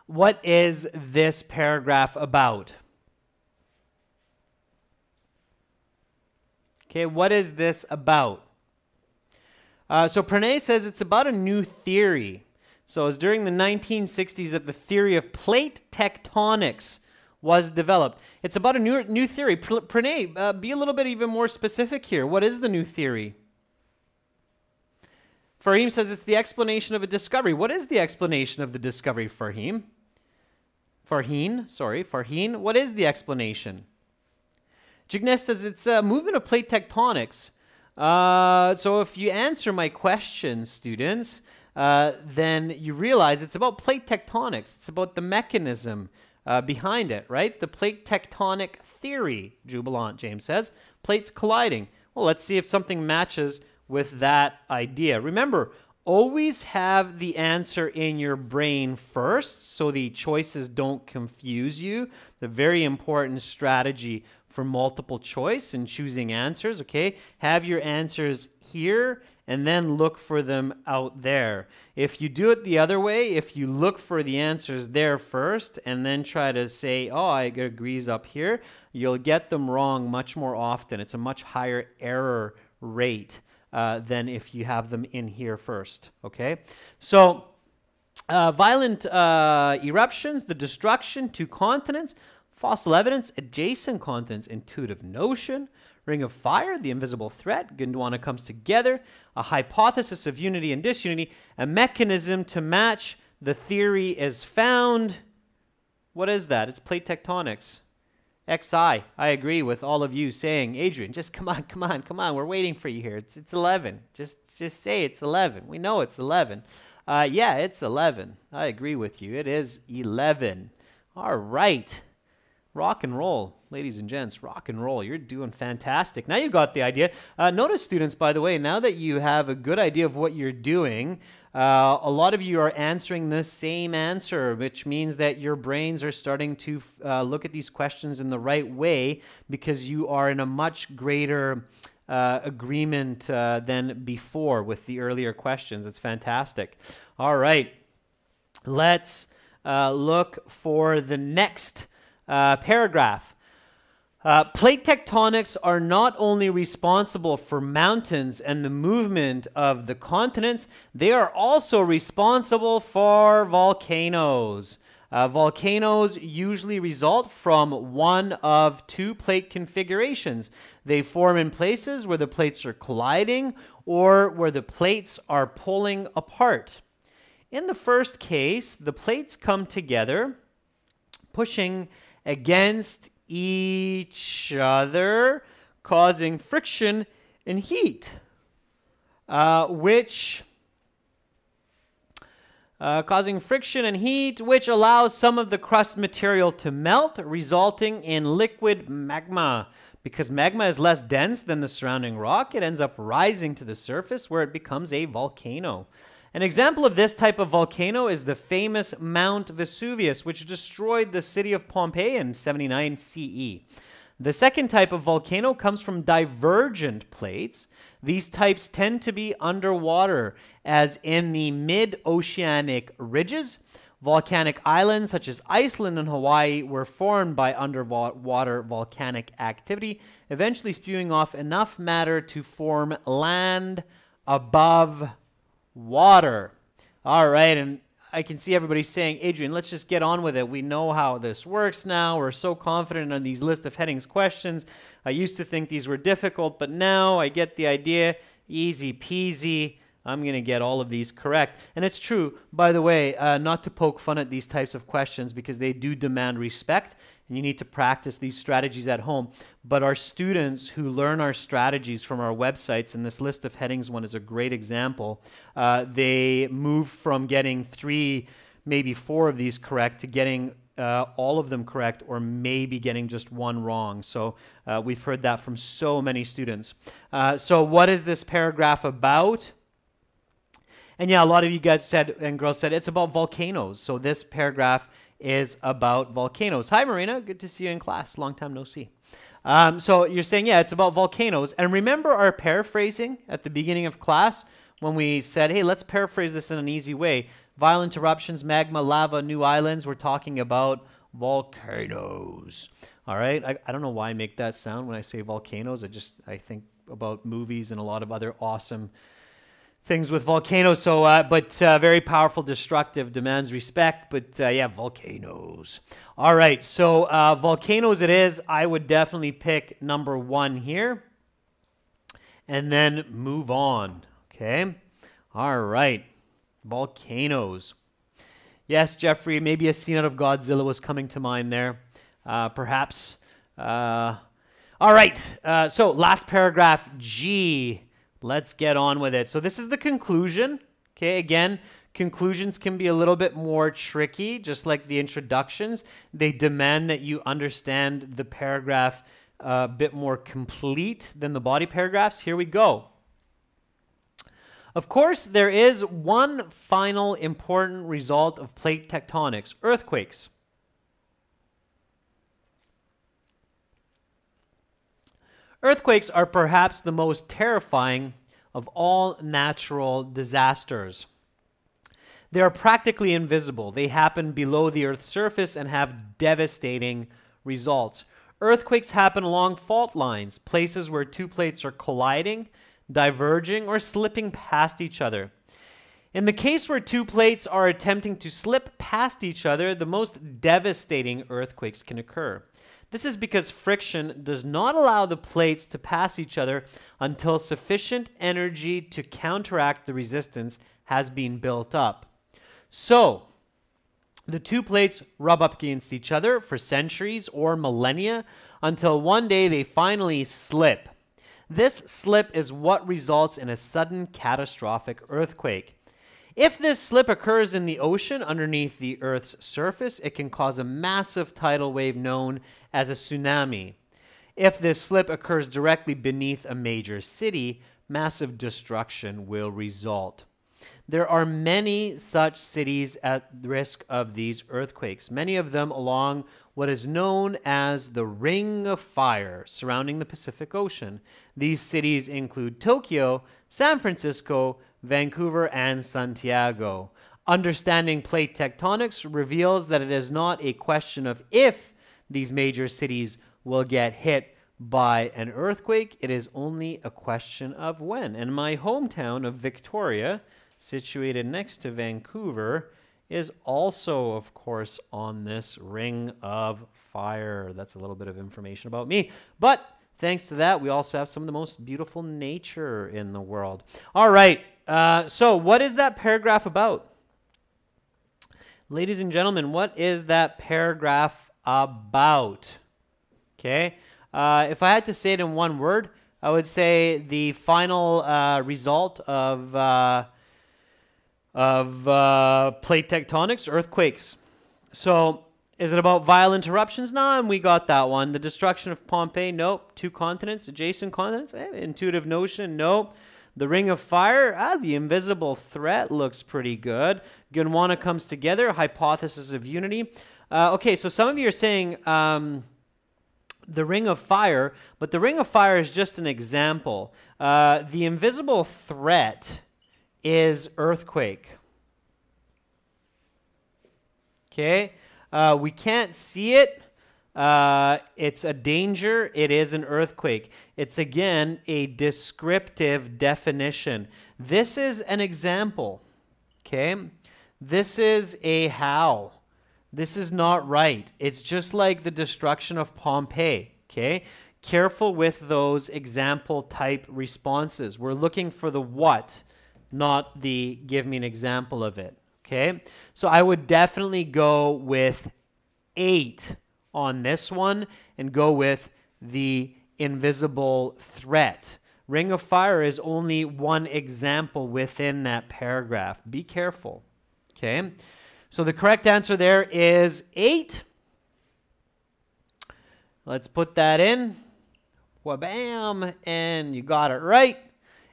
What is this paragraph about? Okay, what is this about? So Pranay says it's about a new theory. So it was during the 1960s that the theory of plate tectonics was developed. It's about a new theory. Pranay, be a little bit even more specific here. What is the new theory? Farheen says it's the explanation of a discovery. What is the explanation of the discovery, Farheen? Farheen, what is the explanation? Jignesh says it's a movement of plate tectonics. So if you answer my question, students, then you realize it's about plate tectonics. It's about the mechanism behind it, right? The plate tectonic theory, Jubilant, James says. Plates colliding. Well, let's see if something matches with that idea. Remember, always have the answer in your brain first so the choices don't confuse you. The very important strategy for multiple choice and choosing answers, okay? Have your answers here and then look for them out there. If you do it the other way, if you look for the answers there first and then try to say, oh, I agrees up here, you'll get them wrong much more often. It's a much higher error rate than if you have them in here first, okay? So, violent eruptions, the destruction, two continents, fossil evidence, adjacent continents, intuitive notion, ring of fire, the invisible threat, Gondwana comes together, a hypothesis of unity and disunity, a mechanism to match the theory is found. What is that? It's plate tectonics. XI, I agree with all of you saying, Adrian, just come on, we're waiting for you here. It's 11. Just say it's 11. We know it's 11. Yeah, it's 11. I agree with you. It is 11. All right. Rock and roll, ladies and gents, rock and roll. You're doing fantastic. Now you got the idea. Notice, students, by the way, now that you have a good idea of what you're doing, a lot of you are answering the same answer, which means that your brains are starting to look at these questions in the right way because you are in a much greater agreement than before with the earlier questions. It's fantastic. All right. Let's look for the next paragraph. Plate tectonics are not only responsible for mountains and the movement of the continents, they are also responsible for volcanoes. Volcanoes usually result from one of two plate configurations. They form in places where the plates are colliding or where the plates are pulling apart. In the first case, the plates come together, pushing against each other, causing friction and heat, which allows some of the crust material to melt, resulting in liquid magma. Because magma is less dense than the surrounding rock, it ends up rising to the surface where it becomes a volcano. An example of this type of volcano is the famous Mount Vesuvius, which destroyed the city of Pompeii in 79 CE. The second type of volcano comes from divergent plates. These types tend to be underwater, as in the mid-oceanic ridges. Volcanic islands such as Iceland and Hawaii were formed by underwater volcanic activity, eventually spewing off enough matter to form land above water. All right, and I can see everybody saying, Adrian, let's just get on with it. We know how this works now. We're so confident on these list of headings questions. I used to think these were difficult, but now I get the idea. Easy peasy. I'm going to get all of these correct. And it's true, by the way, not to poke fun at these types of questions because they do demand respect, and you need to practice these strategies at home. But our students who learn our strategies from our websites, and this list of headings one is a great example, they move from getting 3 maybe 4 of these correct to getting all of them correct, or maybe getting just one wrong. So we've heard that from so many students. So what is this paragraph about? And yeah, a lot of you guys said, and girls said, it's about volcanoes. So this paragraph is about volcanoes. Hi, Marina. Good to see you in class. Long time no see. So you're saying, yeah, it's about volcanoes. And remember our paraphrasing at the beginning of class when we said, hey, let's paraphrase this in an easy way. Violent eruptions, magma, lava, new islands. We're talking about volcanoes. All right. I don't know why I make that sound when I say volcanoes. I think about movies and a lot of other awesome things with volcanoes. So, but very powerful, destructive, demands respect. But yeah, volcanoes. All right. So volcanoes it is. I would definitely pick number 1 here. And then move on. Okay. All right. Volcanoes. Yes, Jeffrey, maybe a scene out of Godzilla was coming to mind there. Perhaps. All right. So last paragraph, G. Let's get on with it. So this is the conclusion. Okay, again, conclusions can be a little bit more tricky, just like the introductions. They demand that you understand the paragraph a bit more complete than the body paragraphs. Here we go. Of course, there is one final important result of plate tectonics, earthquakes. Earthquakes are perhaps the most terrifying of all natural disasters. They are practically invisible. They happen below the Earth's surface and have devastating results. Earthquakes happen along fault lines, places where 2 plates are colliding, diverging, or slipping past each other. In the case where 2 plates are attempting to slip past each other, the most devastating earthquakes can occur. This is because friction does not allow the plates to pass each other until sufficient energy to counteract the resistance has been built up. So, the 2 plates rub up against each other for centuries or millennia until one day they finally slip. This slip is what results in a sudden catastrophic earthquake. If this slip occurs in the ocean underneath the Earth's surface, it can cause a massive tidal wave known as a tsunami. If this slip occurs directly beneath a major city, massive destruction will result. There are many such cities at risk of these earthquakes, many of them along what is known as the Ring of Fire surrounding the Pacific Ocean. These cities include Tokyo, San Francisco, Vancouver, and Santiago. Understanding plate tectonics reveals that it is not a question of if these major cities will get hit by an earthquake. It is only a question of when. And my hometown of Victoria, situated next to Vancouver, is also, of course, on this Ring of Fire. That's a little bit of information about me. But thanks to that, we also have some of the most beautiful nature in the world. All right. So what is that paragraph about? Ladies and gentlemen, what is that paragraph about? Okay. If I had to say it in one word, I would say the final result of plate tectonics, earthquakes. So is it about violent eruptions? No, and we got that one. The destruction of Pompeii? Nope. 2 continents, adjacent continents? Intuitive notion? Nope. The Ring of Fire? The invisible threat looks pretty good. Gondwana comes together, hypothesis of unity. Okay, so some of you are saying the Ring of Fire, but the Ring of Fire is just an example. The invisible threat is earthquake. Okay, we can't see it. It's a danger. It is an earthquake. It's again a descriptive definition. This is an example. Okay, this is a how. This is not right. It's just like the destruction of Pompeii. Okay, careful with those example type responses. We're looking for the what, not the give me an example of it. Okay, so I would definitely go with 8 on this one and go with the invisible threat. Ring of Fire is only one example within that paragraph. Be careful. Okay, So the correct answer there is 8. Let's put that in. Wha-bam! And you got it right.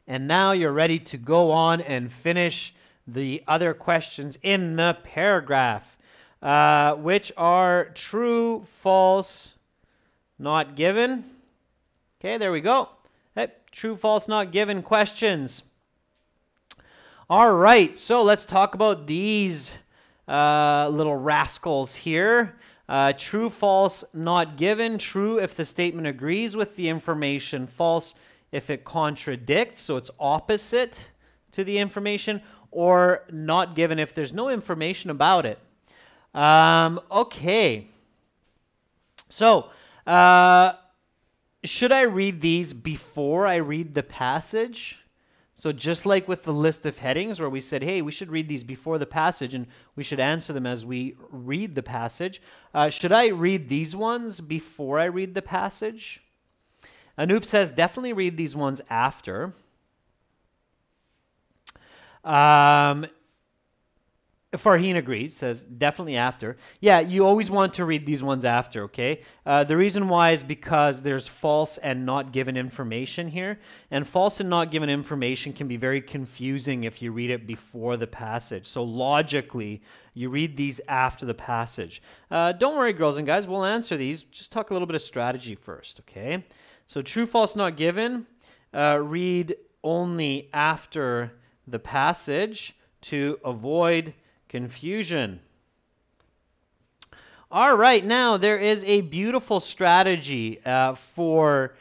And now you're ready to go on and finish the other questions in the paragraph, which are true, false, not given. Okay, there we go. Hey, true, false, not given questions. All right, so let's talk about these little rascals here. True, false, not given. True if the statement agrees with the information. False if it contradicts, so it's opposite to the information. Or not given if there's no information about it. Okay. So, should I read these before I read the passage? So just like with the list of headings where we said, hey, we should read these before the passage and we should answer them as we read the passage. Should I read these ones before I read the passage? Anoop says, definitely read these ones after. Farheen agrees, says definitely after. Yeah, you always want to read these ones after, okay? The reason why is because there's false and not given information here. And false and not given information can be very confusing if you read it before the passage. So logically, you read these after the passage. Don't worry, girls and guys, we'll answer these. Just talk a little bit of strategy first, okay? So true, false, not given. Read only after the passage to avoid confusion. All right, now there is a beautiful strategy for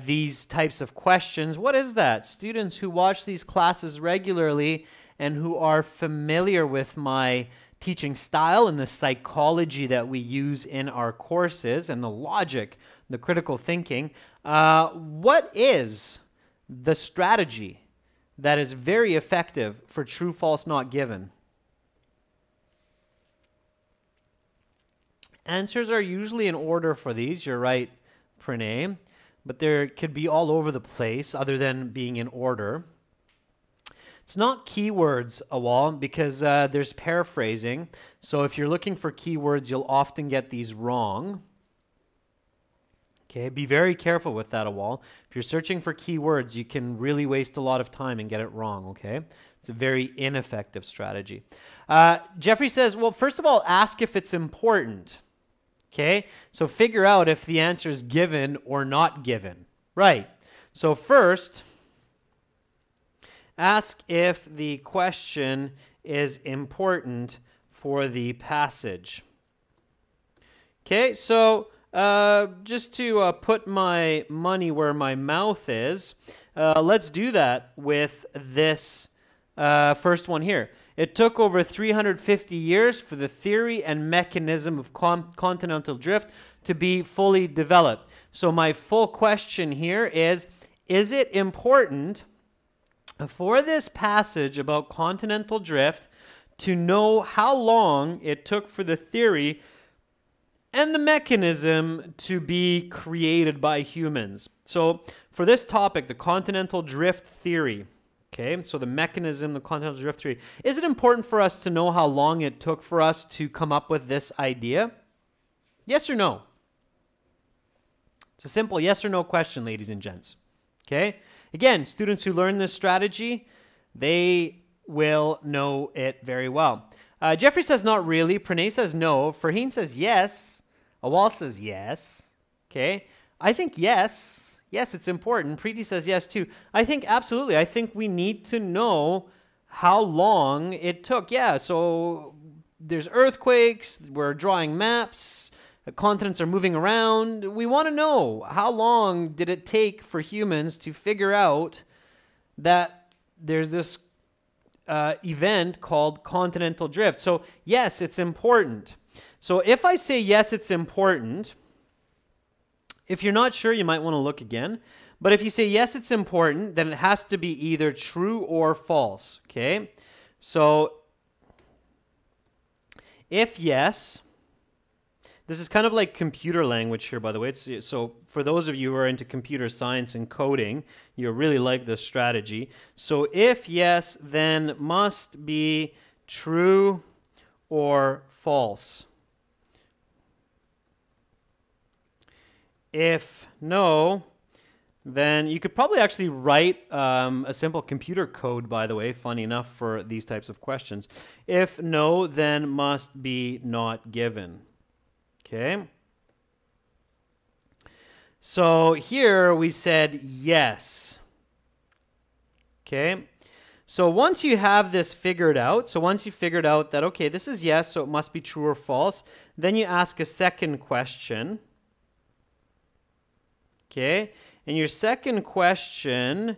these types of questions. What is that? Students who watch these classes regularly and who are familiar with my teaching style and the psychology that we use in our courses and the logic, the critical thinking, what is the strategy that is very effective for true, false, not given? Answers are usually in order for these. You're right, Pranay. But there could be all over the place other than being in order. It's not keywords, Awal, because there's paraphrasing. So if you're looking for keywords, you'll often get these wrong. Okay, be very careful with that, Awal. If you're searching for keywords, you can really waste a lot of time and get it wrong, okay? It's a very ineffective strategy. Jeffrey says, well, first of all, ask if it's important. Okay, so figure out if the answer is given or not given. Right. So first, ask if the question is important for the passage. Okay, so just to put my money where my mouth is, let's do that with this first one here. It took over 350 years for the theory and mechanism of continental drift to be fully developed. So my full question here is it important for this passage about continental drift to know how long it took for the theory and the mechanism to be created by humans? So for this topic, the continental drift theory, okay, so the mechanism, the continental drift theory. Is it important for us to know how long it took for us to come up with this idea? Yes or no? It's a simple yes or no question, ladies and gents. Okay? Again, students who learn this strategy, they will know it very well. Jeffrey says not really. Pranay says no. Farheen says yes. Awal says yes. Okay? I think yes. Yes, it's important. Preeti says yes, too. I think absolutely. I think we need to know how long it took. Yeah, so there's earthquakes. We're drawing maps. The continents are moving around. We want to know how long did it take for humans to figure out that there's this event called continental drift. So yes, it's important. So if I say yes, it's important, if you're not sure, you might want to look again. But if you say, yes, it's important, then it has to be either true or false, okay? So if yes, this is kind of like computer language here, by the way. So for those of you who are into computer science and coding, you'll really like this strategy. So if yes, then must be true or false? If no, then you could probably actually write a simple computer code, by the way, funny enough for these types of questions. If no, then must be not given. Okay? So here we said yes. Okay? So once you have this figured out, so once you figured out that, okay, this is yes, so it must be true or false, then you ask a second question. Okay? And your second question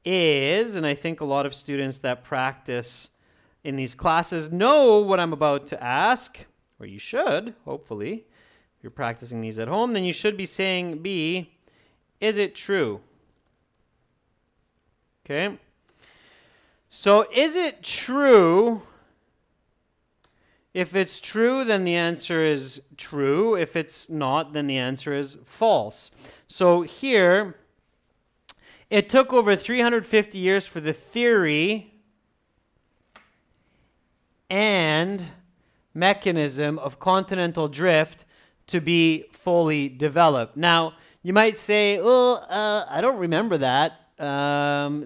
is, and I think a lot of students that practice in these classes know what I'm about to ask, or you should, hopefully. If you're practicing these at home, then you should be saying B, is it true? Okay? So is it true? If it's true, then the answer is true. If it's not, then the answer is false. So here, it took over 350 years for the theory and mechanism of continental drift to be fully developed. Now, you might say, well, I don't remember that.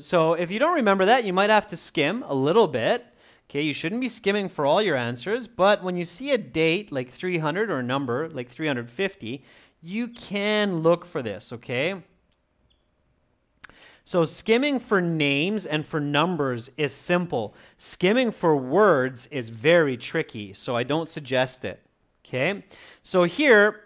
So if you don't remember that, you might have to skim a little bit. Okay, you shouldn't be skimming for all your answers, but when you see a date like 300 or a number like 350, you can look for this, okay? So skimming for names and for numbers is simple. Skimming for words is very tricky, so I don't suggest it, okay? So here,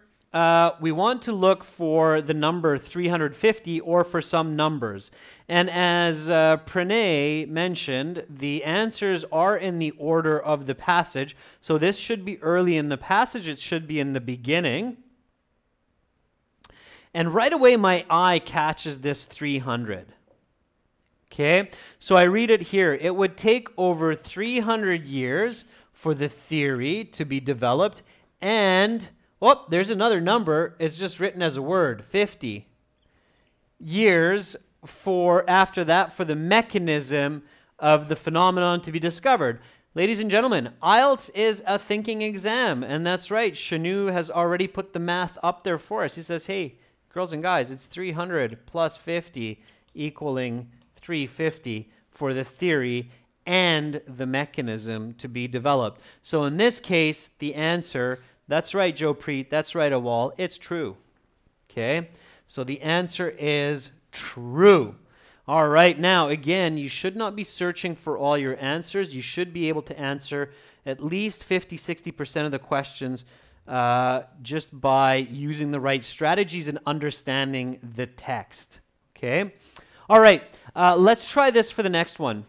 we want to look for the number 350 or for some numbers. And as Pranay mentioned, the answers are in the order of the passage. So this should be early in the passage. It should be in the beginning. And right away, my eye catches this 300. Okay, so I read it here. It would take over 300 years for the theory to be developed, and oh, there's another number. It's just written as a word, 50 years for after that for the mechanism of the phenomenon to be discovered. Ladies and gentlemen, IELTS is a thinking exam, and that's right. Shanu has already put the math up there for us. He says, hey, girls and guys, it's 300 plus 50 equaling 350 for the theory and the mechanism to be developed. So in this case, the answer, that's right, Joe Preet, that's right, Awal, it's true. Okay, so the answer is true. All right, now, again, you should not be searching for all your answers. You should be able to answer at least 50-60% of the questions just by using the right strategies and understanding the text. Okay? All right, let's try this for the next one.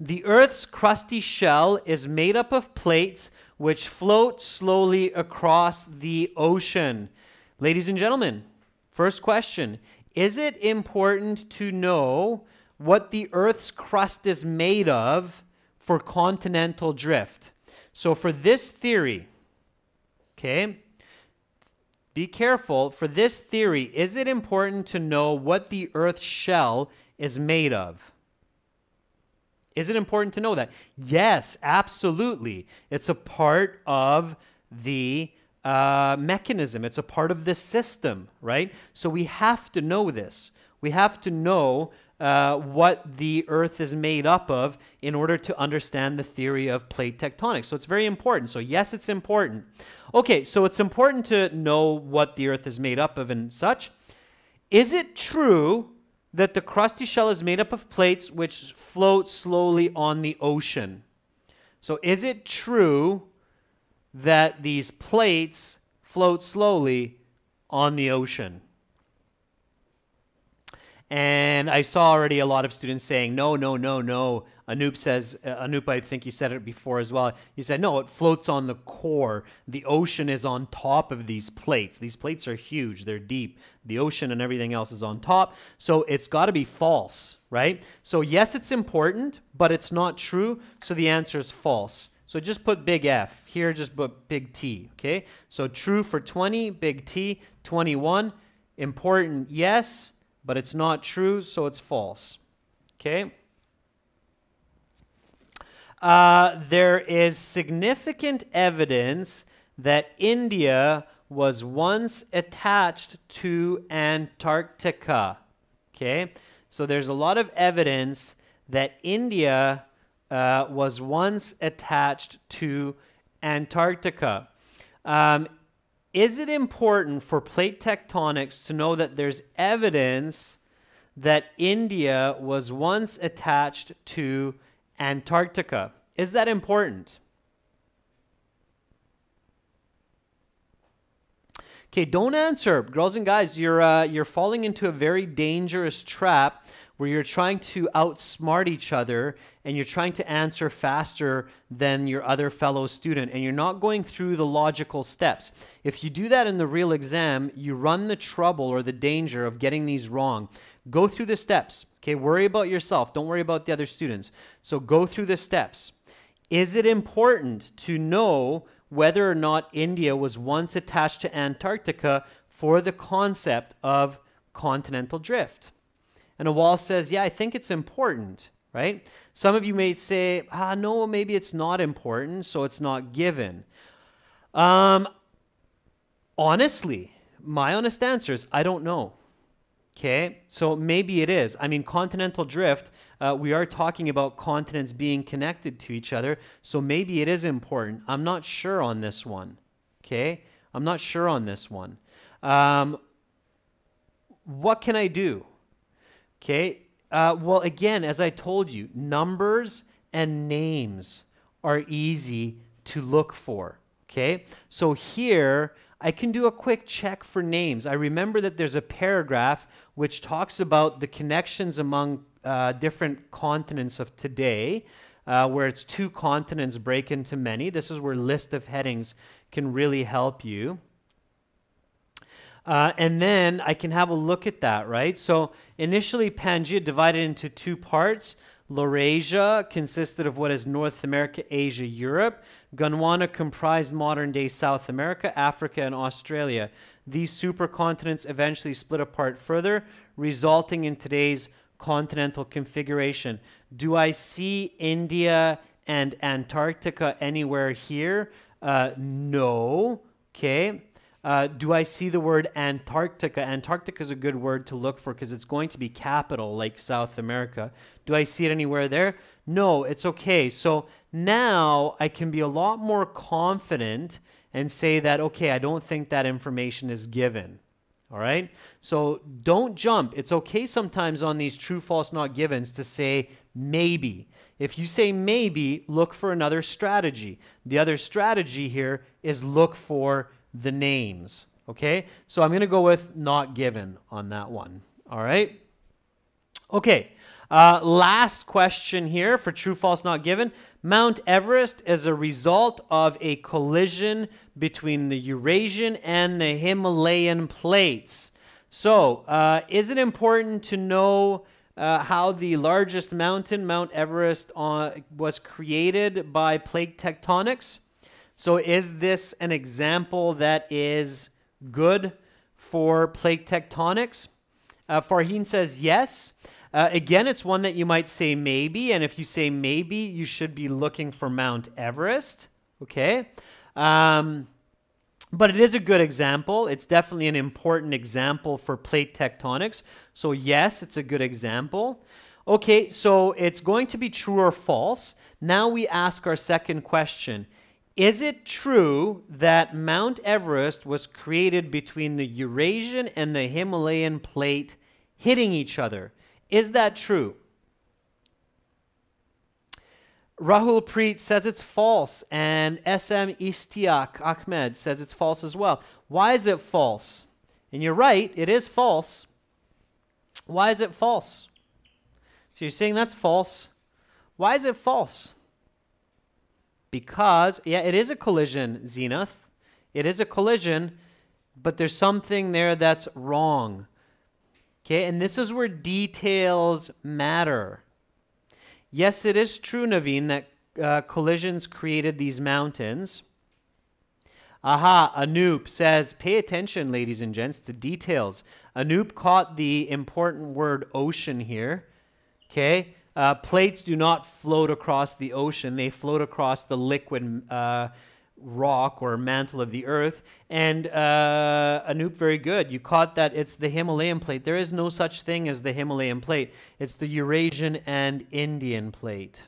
The Earth's crusty shell is made up of plates which float slowly across the ocean. Ladies and gentlemen, first question. Is it important to know what the Earth's crust is made of for continental drift? So for this theory, okay, be careful. For this theory, is it important to know what the Earth's shell is made of? Is it important to know that? Yes, absolutely. It's a part of the mechanism. It's a part of the system, right? So we have to know this. We have to know what the Earth is made up of in order to understand the theory of plate tectonics. So it's very important. So yes, it's important. Okay, so it's important to know what the Earth is made up of and such. Is it true that the crusty shell is made up of plates which float slowly on the ocean? So is it true that these plates float slowly on the ocean? And I saw already a lot of students saying, no, no, no, no. Anoop says, Anoop, I think you said it before as well. You said, no, it floats on the core. The ocean is on top of these plates. These plates are huge. They're deep. The ocean and everything else is on top. So it's got to be false, right? So yes, it's important, but it's not true. So the answer is false. So just put big F. Here, just put big T, okay? So true for 20, big T. 21, important, yes, but it's not true, so it's false, okay? There is significant evidence that India was once attached to Antarctica. Okay, so there's a lot of evidence that India was once attached to Antarctica. Is it important for plate tectonics to know that there's evidence that India was once attached to Antarctica? Is that important? Okay, don't answer. Girls and guys, you're falling into a very dangerous trap where you're trying to outsmart each other and you're trying to answer faster than your other fellow student, and you're not going through the logical steps. If you do that in the real exam, you run the trouble or the danger of getting these wrong. Go through the steps. Okay, worry about yourself. Don't worry about the other students. So go through the steps. Is it important to know whether or not India was once attached to Antarctica for the concept of continental drift? And Awal says, yeah, I think it's important, right? Some of you may say, no, maybe it's not important, so it's not given. Honestly, my honest answer is I don't know. Okay, so maybe it is. I mean, continental drift, we are talking about continents being connected to each other, so maybe it is important. I'm not sure on this one. Okay, I'm not sure on this one. What can I do? Okay, well, again, as I told you, numbers and names are easy to look for. Okay, so here I can do a quick check for names. I remember that there's a paragraph which talks about the connections among different continents of today, where it's two continents break into many. This is where list of headings can really help you. And then I can have a look at that, right? So initially, Pangaea divided into two parts. Laurasia consisted of what is North America, Asia, Europe. Gondwana comprised modern-day South America, Africa, and Australia. These supercontinents eventually split apart further, resulting in today's continental configuration. Do I see India and Antarctica anywhere here? No. Okay. Do I see the word Antarctica? Antarctica is a good word to look for because it's going to be capital like South America. Do I see it anywhere there? No, it's okay. So now I can be a lot more confident and say that, okay, I don't think that information is given. All right? So don't jump. It's okay sometimes on these true, false, not givens to say maybe. If you say maybe, look for another strategy. The other strategy here is look for the names, okay? So I'm going to go with not given on that one, all right? Okay, last question here for true, false, not given. Mount Everest is a result of a collision between the Eurasian and the Himalayan plates. So, is it important to know how the largest mountain, Mount Everest, was created by plate tectonics? So is this an example that is good for plate tectonics? Farheen says yes. Again, it's one that you might say maybe, and if you say maybe, you should be looking for Mount Everest, okay? But it is a good example. It's definitely an important example for plate tectonics. So yes, it's a good example. Okay, so it's going to be true or false. Now we ask our second question. Is it true that Mount Everest was created between the Eurasian and the Himalayan plate hitting each other? Is that true? Rahul Preet says it's false, and SM Istiak Ahmed says it's false as well. Why is it false? And you're right, it is false. Why is it false? So you're saying that's false. Why is it false? Because, yeah, it is a collision, Zenith. It is a collision, but there's something there that's wrong. Okay, and this is where details matter. Yes, it is true, Naveen, that collisions created these mountains. Aha, Anoop says, pay attention, ladies and gents, to details. Anoop caught the important word ocean here. Okay, Plates do not float across the ocean. They float across the liquid rock or mantle of the earth. And Anoop, very good. You caught that it's the Himalayan plate. There is no such thing as the Himalayan plate. It's the Eurasian and Indian plate.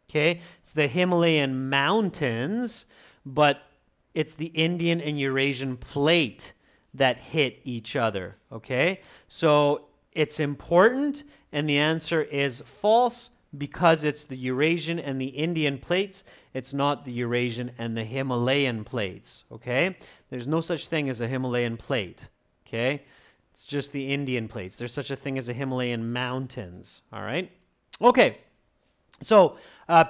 Okay? It's the Himalayan mountains, but it's the Indian and Eurasian plate that hit each other. Okay? So it's important, and the answer is false because it's the Eurasian and the Indian plates. It's not the Eurasian and the Himalayan plates. Okay? There's no such thing as a Himalayan plate. Okay? It's just the Indian plates. There's such a thing as a Himalayan mountains. All right? Okay. So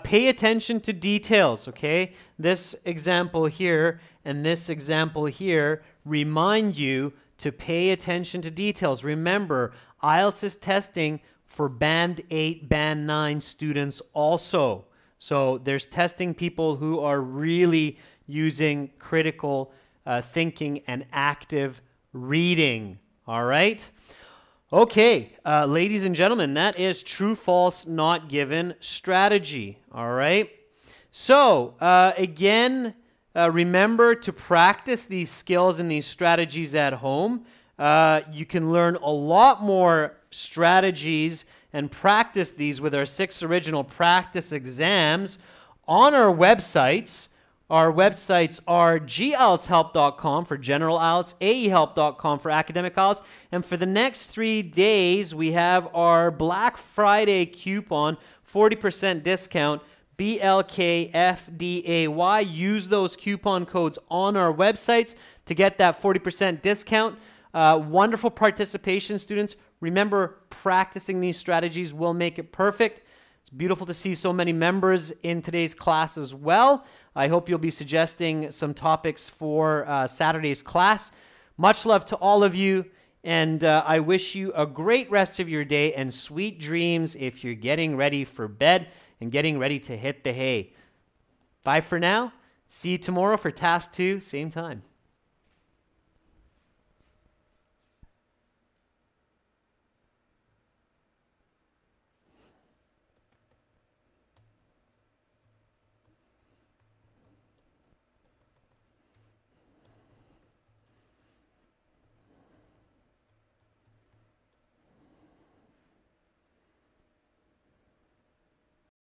pay attention to details, okay? This example here and this example here remind you to pay attention to details. Remember, IELTS is testing for Band 8, Band 9 students also. So there's testing people who are really using critical thinking and active reading, all right? Okay, ladies and gentlemen, that is true, false, not given strategy, all right? So, again, remember to practice these skills and these strategies at home. You can learn a lot more strategies and practice these with our 6 original practice exams on our websites. Our websites are gieltshelp.com for general IELTS, aehelp.com for academic IELTS, and for the next 3 days, we have our Black Friday coupon, 40% discount, BLKFDAY. Use those coupon codes on our websites to get that 40% discount. Wonderful participation, students. Remember, practicing these strategies will make it perfect. It's beautiful to see so many members in today's class as well. I hope you'll be suggesting some topics for Saturday's class. Much love to all of you, and I wish you a great rest of your day and sweet dreams if you're getting ready for bed and getting ready to hit the hay. Bye for now. See you tomorrow for Task 2, same time.